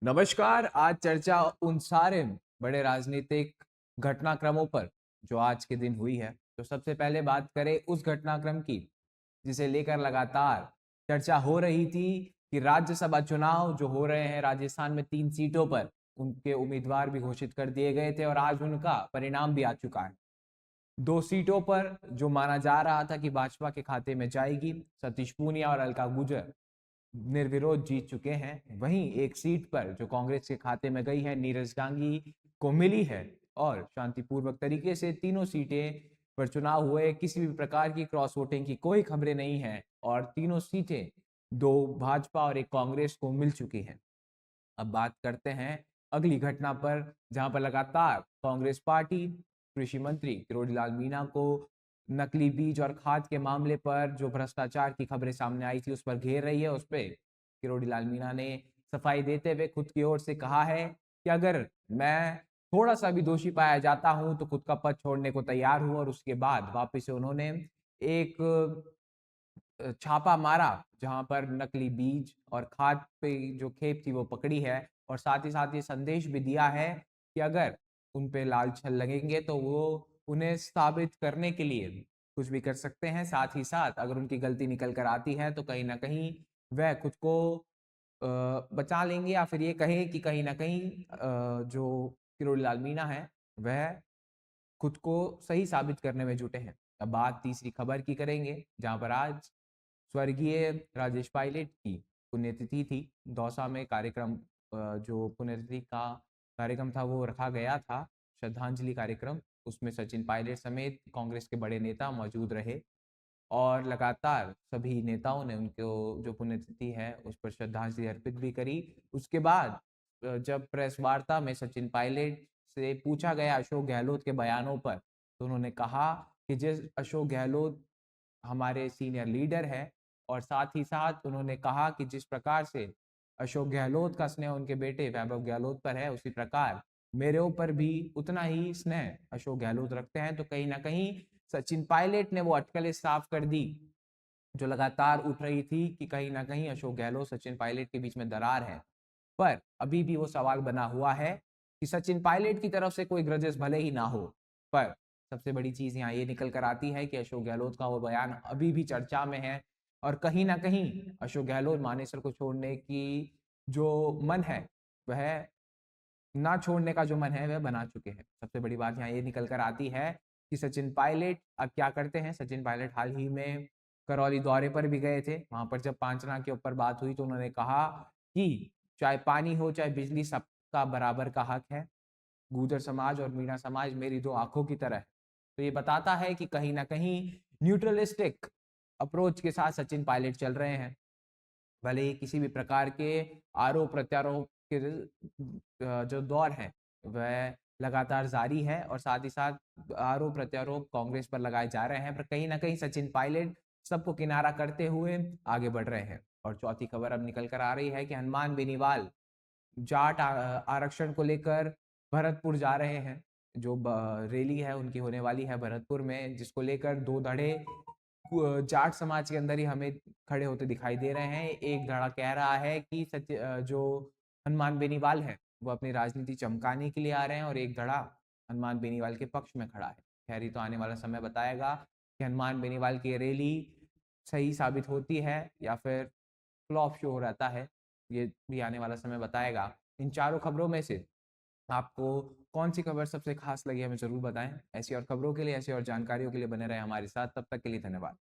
नमस्कार। आज चर्चा उन सारे बड़े राजनीतिक घटनाक्रमों पर जो आज के दिन हुई है। तो सबसे पहले बात करें उस घटनाक्रम की जिसे लेकर लगातार चर्चा हो रही थी कि राज्यसभा चुनाव जो हो रहे हैं राजस्थान में 3 सीटों पर उनके उम्मीदवार भी घोषित कर दिए गए थे और आज उनका परिणाम भी आ चुका है। 2 सीटों पर जो माना जा रहा था कि भाजपा के खाते में जाएगी, सतीश पूनिया और अलका गुर्जर निर्विरोध जीत चुके हैं। वहीं एक सीट पर जो कांग्रेस के खाते में गई है, नीरज डांगी को मिली है और शांतिपूर्वक तरीके से तीनों सीटें पर चुनाव हुए। किसी भी प्रकार की क्रॉस वोटिंग की कोई खबरें नहीं है और तीनों सीटें दो भाजपा और एक कांग्रेस को मिल चुकी हैं। अब बात करते हैं अगली घटना पर, जहां पर लगातार कांग्रेस पार्टी कृषि मंत्री किरोड़ीलाल मीणा को नकली बीज और खाद के मामले पर जो भ्रष्टाचार की खबरें सामने आई थी उस पर घेर रही है। उस पर किरोड़ीलाल मीणा ने सफाई देते हुए खुद की ओर से कहा है कि अगर मैं थोड़ा सा भी दोषी पाया जाता हूं तो खुद का पद छोड़ने को तैयार हूं। और उसके बाद वापिस से उन्होंने एक छापा मारा जहां पर नकली बीज और खाद पे जो खेप थी वो पकड़ी है और साथ ही साथ ये संदेश भी दिया है कि अगर उन पे लाल छल लगेंगे तो वो उन्हें साबित करने के लिए कुछ भी कर सकते हैं। साथ ही साथ अगर उनकी गलती निकल कर आती है तो कहीं ना कहीं वह खुद को बचा लेंगे या फिर ये कहें कि कहीं ना कहीं जो किरोड़ीलाल मीणा है वह खुद को सही साबित करने में जुटे हैं। अब बात तीसरी खबर की करेंगे, जहां पर आज स्वर्गीय राजेश पायलट की पुण्यतिथि थी। दौसा में कार्यक्रम जो पुण्यतिथि का कार्यक्रम था वो रखा गया था, श्रद्धांजलि कार्यक्रम। उसमें सचिन पायलट समेत कांग्रेस के बड़े नेता मौजूद रहे और लगातार सभी नेताओं ने उनको जो पुण्यतिथि है उस पर श्रद्धांजलि अर्पित भी करी। उसके बाद जब प्रेस वार्ता में सचिन पायलट से पूछा गया अशोक गहलोत के बयानों पर, तो उन्होंने कहा कि जिस अशोक गहलोत हमारे सीनियर लीडर है और साथ ही साथ उन्होंने कहा कि जिस प्रकार से अशोक गहलोत का स्नेह उनके बेटे वैभव गहलोत पर है उसी प्रकार मेरे ऊपर भी उतना ही स्नेह अशोक गहलोत रखते हैं। तो कहीं ना कहीं सचिन पायलट ने वो अटकलें साफ कर दी जो लगातार उठ रही थी कि कहीं ना कहीं अशोक गहलोत सचिन पायलट के बीच में दरार है। पर अभी भी वो सवाल बना हुआ है कि सचिन पायलट की तरफ से कोई ग्रजेस भले ही ना हो, पर सबसे बड़ी चीज यहाँ ये निकल कर आती है कि अशोक गहलोत का वो बयान अभी भी चर्चा में है और कहीं ना कहीं अशोक गहलोत मानेसर को छोड़ने की जो मन है वह ना छोड़ने का जो मन है वह बना चुके हैं। सबसे बड़ी बात यहाँ ये निकल कर आती है कि सचिन पायलट अब क्या करते हैं। सचिन पायलट हाल ही में करौली दौरे पर भी गए थे। वहां पर जब पांचना के ऊपर बात हुई तो उन्होंने कहा कि चाहे पानी हो चाहे बिजली, सबका बराबर का हक है। गुर्जर समाज और मीणा समाज मेरी दो आंखों की तरह है। तो ये बताता है कि कहीं ना कहीं न्यूट्रलिस्टिक अप्रोच के साथ सचिन पायलट चल रहे हैं। भले ही किसी भी प्रकार के आरोप प्रत्यारोप के जो दौर है वह लगातार जारी है और साथ ही साथ आरोप प्रत्यारोप कांग्रेस पर लगाए जा रहे हैं, पर कहीं ना कहीं सचिन पायलट सबको किनारा करते हुए आगे बढ़ रहे हैं। और चौथी खबर अब निकल कर आ रही है कि हनुमान बेनीवाल जाट आरक्षण को लेकर भरतपुर जा रहे हैं। जो रैली है उनकी होने वाली है भरतपुर में, जिसको लेकर दो धड़े जाट समाज के अंदर ही हमें खड़े होते दिखाई दे रहे हैं। एक धड़ा कह रहा है कि जो हनुमान बेनीवाल है वो अपनी राजनीति चमकाने के लिए आ रहे हैं और एक धड़ा हनुमान बेनीवाल के पक्ष में खड़ा है। खैर ये तो आने वाला समय बताएगा कि हनुमान बेनीवाल की रैली सही साबित होती है या फिर फ्लॉप शो हो रहता है। ये भी आने वाला समय बताएगा। इन चारों खबरों में से आपको कौन सी खबर सबसे खास लगी हमें जरूर बताएं। ऐसी और खबरों के लिए, ऐसी और जानकारियों के लिए बने रहे हमारे साथ। तब तक के लिए धन्यवाद।